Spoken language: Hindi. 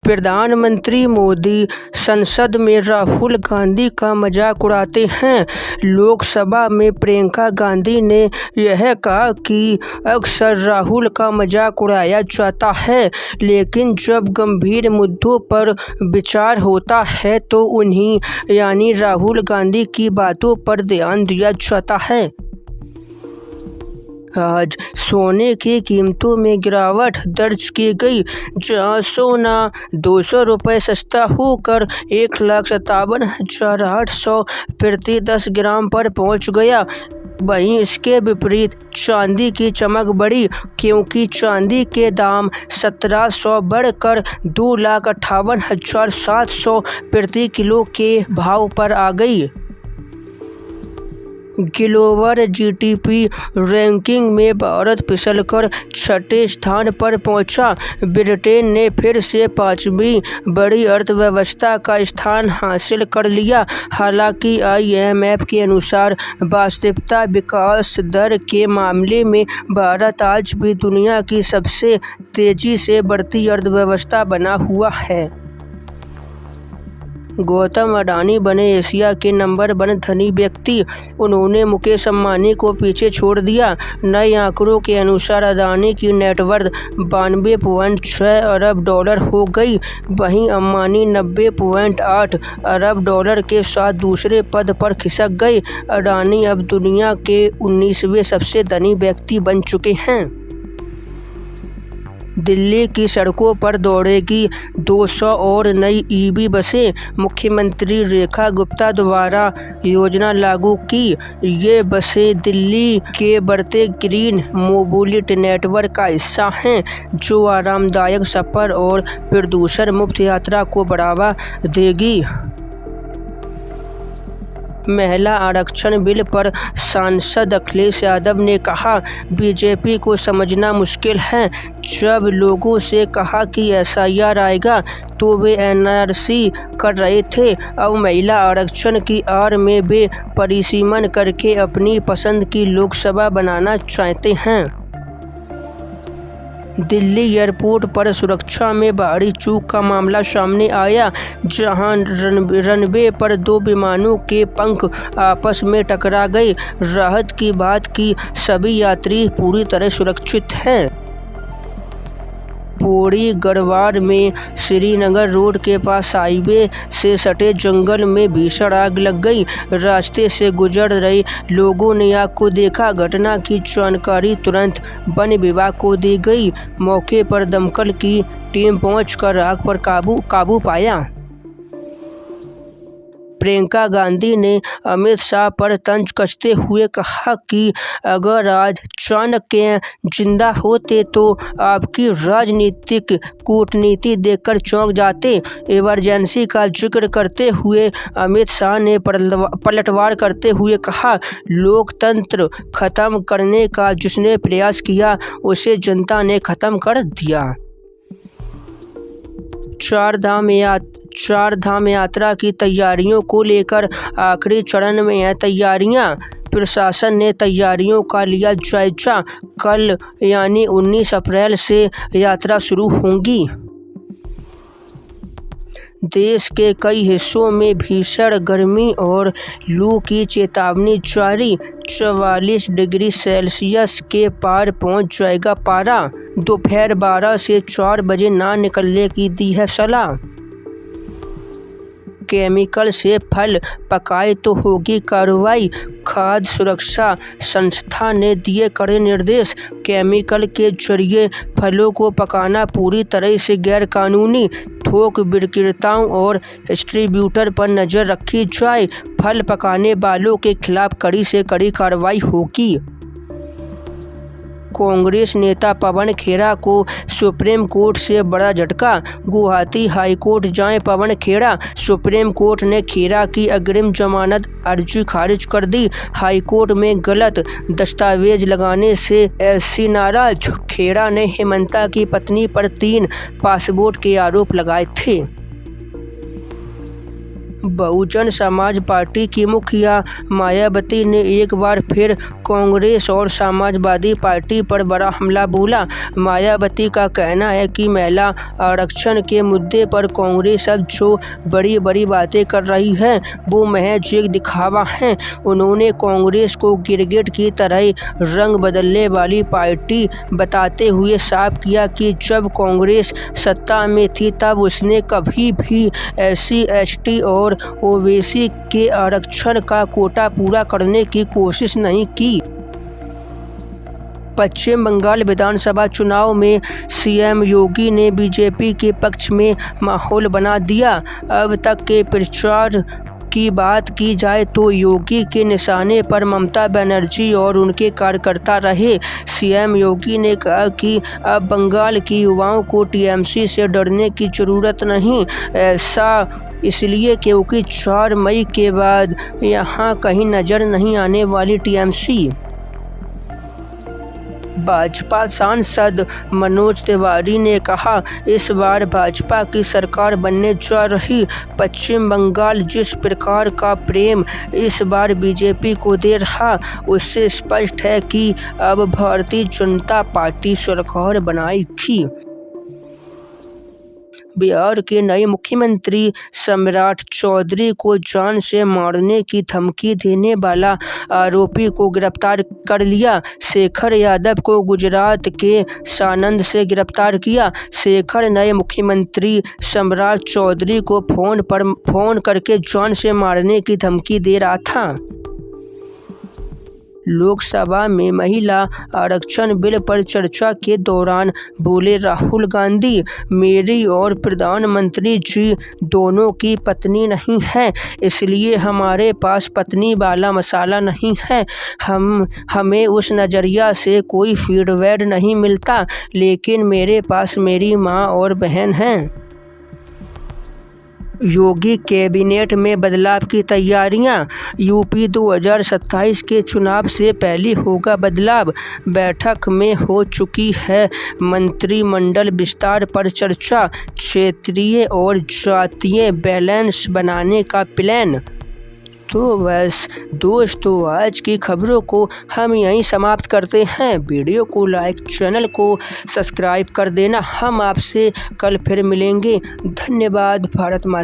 प्रधानमंत्री मोदी संसद में राहुल गांधी का मजाक उड़ाते हैं। लोकसभा में प्रियंका गांधी ने यह कहा कि अक्सर राहुल का मजाक उड़ाया जाता है, लेकिन जब गंभीर मुद्दों पर विचार होता है तो उन्हीं यानी राहुल गांधी की बातों पर ध्यान दिया जाता है। आज सोने की कीमतों में गिरावट दर्ज की गई, जहां सोना 200 रुपये सस्ता होकर 1,57,800 प्रति 10 ग्राम पर पहुंच गया। वहीं इसके विपरीत चांदी की चमक बढ़ी, क्योंकि चांदी के दाम 1,700 बढ़कर 2,58,700 प्रति किलो के भाव पर आ गई। ग्लोबल जीडीपी रैंकिंग में भारत फिसलकर 6ठे स्थान पर पहुंचा। ब्रिटेन ने फिर से 5वीं बड़ी अर्थव्यवस्था का स्थान हासिल कर लिया। हालांकि IMF के अनुसार वास्तविकता विकास दर के मामले में भारत आज भी दुनिया की सबसे तेजी से बढ़ती अर्थव्यवस्था बना हुआ है। गौतम अडानी बने एशिया के नंबर 1 धनी व्यक्ति। उन्होंने मुकेश अंबानी को पीछे छोड़ दिया। नए आंकड़ों के अनुसार अडानी की नेटवर्थ 92.6 अरब डॉलर हो गई। वहीं अंबानी 90.8 अरब डॉलर के साथ दूसरे पद पर खिसक गए। अडानी अब दुनिया के 19वें सबसे धनी व्यक्ति बन चुके हैं। दिल्ली की सड़कों पर दौड़ेगी 200 और नई EV बसें। मुख्यमंत्री रेखा गुप्ता द्वारा योजना लागू की। ये बसें दिल्ली के बढ़ते ग्रीन मोबिलिटी नेटवर्क का हिस्सा हैं, जो आरामदायक सफर और प्रदूषण मुक्त यात्रा को बढ़ावा देगी। महिला आरक्षण बिल पर सांसद अखिलेश यादव ने कहा, बीजेपी को समझना मुश्किल है। जब लोगों से कहा कि SIR आएगा तो वे NRC कर रहे थे। अब महिला आरक्षण की आड़ में वे परिसीमन करके अपनी पसंद की लोकसभा बनाना चाहते हैं। दिल्ली एयरपोर्ट पर सुरक्षा में भारी चूक का मामला सामने आया, जहां रनवे पर 2 विमानों के पंख आपस में टकरा गए। राहत की बात कि सभी यात्री पूरी तरह सुरक्षित हैं। पौड़ी गढ़वाल में श्रीनगर रोड के पास हाईवे से सटे जंगल में भीषण आग लग गई। रास्ते से गुजर रहे लोगों ने आग को देखा। घटना की जानकारी तुरंत वन विभाग को दी गई। मौके पर दमकल की टीम पहुंचकर आग पर काबू पाया। प्रियंका गांधी ने अमित शाह पर तंज कसते हुए कहा कि अगर आज चाणक्य जिंदा होते तो आपकी राजनीतिक कूटनीति देखकर चौंक जाते। इमरजेंसी का जिक्र करते हुए अमित शाह ने पलटवार करते हुए कहा, लोकतंत्र खत्म करने का जिसने प्रयास किया उसे जनता ने खत्म कर दिया। चार धाम यात्रा की तैयारियों को लेकर आखिरी चरण में है तैयारियां। प्रशासन ने तैयारियों का लिया जायजा। कल यानी 19 अप्रैल से यात्रा शुरू होगी। देश के कई हिस्सों में भीषण गर्मी और लू की चेतावनी जारी। 44 डिग्री सेल्सियस के पार पहुंच जाएगा पारा। दोपहर 12 से 4 बजे ना निकलने की दी है सलाह। केमिकल से फल पकाए तो होगी कार्रवाई। खाद्य सुरक्षा संस्था ने दिए कड़े निर्देश। केमिकल के जरिए फलों को पकाना पूरी तरह से गैरकानूनी। थोक विक्रेताओं और डिस्ट्रीब्यूटर पर नज़र रखी जाए। फल पकाने वालों के खिलाफ कड़ी से कड़ी कार्रवाई होगी। कांग्रेस नेता पवन खेड़ा को सुप्रीम कोर्ट से बड़ा झटका। गुवाहाटी हाई कोर्ट जाएं पवन खेड़ा। सुप्रीम कोर्ट ने खेड़ा की अग्रिम जमानत अर्जी खारिज कर दी। हाई कोर्ट में गलत दस्तावेज लगाने से SC नाराज। खेड़ा ने हेमंता की पत्नी पर 3 पासपोर्ट के आरोप लगाए थे। बहुजन समाज पार्टी की मुखिया मायावती ने एक बार फिर कांग्रेस और समाजवादी पार्टी पर बड़ा हमला बोला। मायावती का कहना है कि महिला आरक्षण के मुद्दे पर कांग्रेस अब जो बड़ी बड़ी बातें कर रही है वो महज एक दिखावा है। उन्होंने कांग्रेस को गिरगिट की तरह रंग बदलने वाली पार्टी बताते हुए साफ किया कि जब कांग्रेस सत्ता में थी तब उसने कभी भी SC ST और ओबीसी के आरक्षण का कोटा पूरा करने की कोशिश नहीं की। पश्चिम बंगाल विधानसभा चुनाव में CM योगी ने बीजेपी के पक्ष में माहौल बना दिया। अब तक के प्रचार की बात की जाए तो योगी के निशाने पर ममता बनर्जी और उनके कार्यकर्ता रहे। CM योगी ने कहा कि अब बंगाल की युवाओं को TMC से डरने की जरूरत नहीं। ऐसा इसलिए क्योंकि 4 मई के बाद यहाँ कहीं नजर नहीं आने वाली TMC। भाजपा सांसद मनोज तिवारी ने कहा, इस बार भाजपा की सरकार बनने जा रही। पश्चिम बंगाल जिस प्रकार का प्रेम इस बार बीजेपी को दे रहा उससे स्पष्ट है कि अब भारतीय जनता पार्टी सरकार बनाएगी। बिहार के नए मुख्यमंत्री सम्राट चौधरी को जान से मारने की धमकी देने वाला आरोपी को गिरफ्तार कर लिया। शेखर यादव को गुजरात के सानंद से गिरफ्तार किया। शेखर नए मुख्यमंत्री सम्राट चौधरी को फोन करके जान से मारने की धमकी दे रहा था। लोकसभा में महिला आरक्षण बिल पर चर्चा के दौरान बोले राहुल गांधी, मेरी और प्रधानमंत्री जी दोनों की पत्नी नहीं है, इसलिए हमारे पास पत्नी वाला मसाला नहीं है। हमें उस नज़रिया से कोई फीडबैक नहीं मिलता, लेकिन मेरे पास मेरी माँ और बहन हैं। योगी कैबिनेट में बदलाव की तैयारियां। यूपी 2027 के चुनाव से पहले होगा बदलाव। बैठक में हो चुकी है मंत्रिमंडल विस्तार पर चर्चा। क्षेत्रीय और जातीय बैलेंस बनाने का प्लान। तो बस दोस्तों, आज की खबरों को हम यहीं समाप्त करते हैं। वीडियो को लाइक, चैनल को सब्सक्राइब कर देना। हम आपसे कल फिर मिलेंगे। धन्यवाद। भारत माता।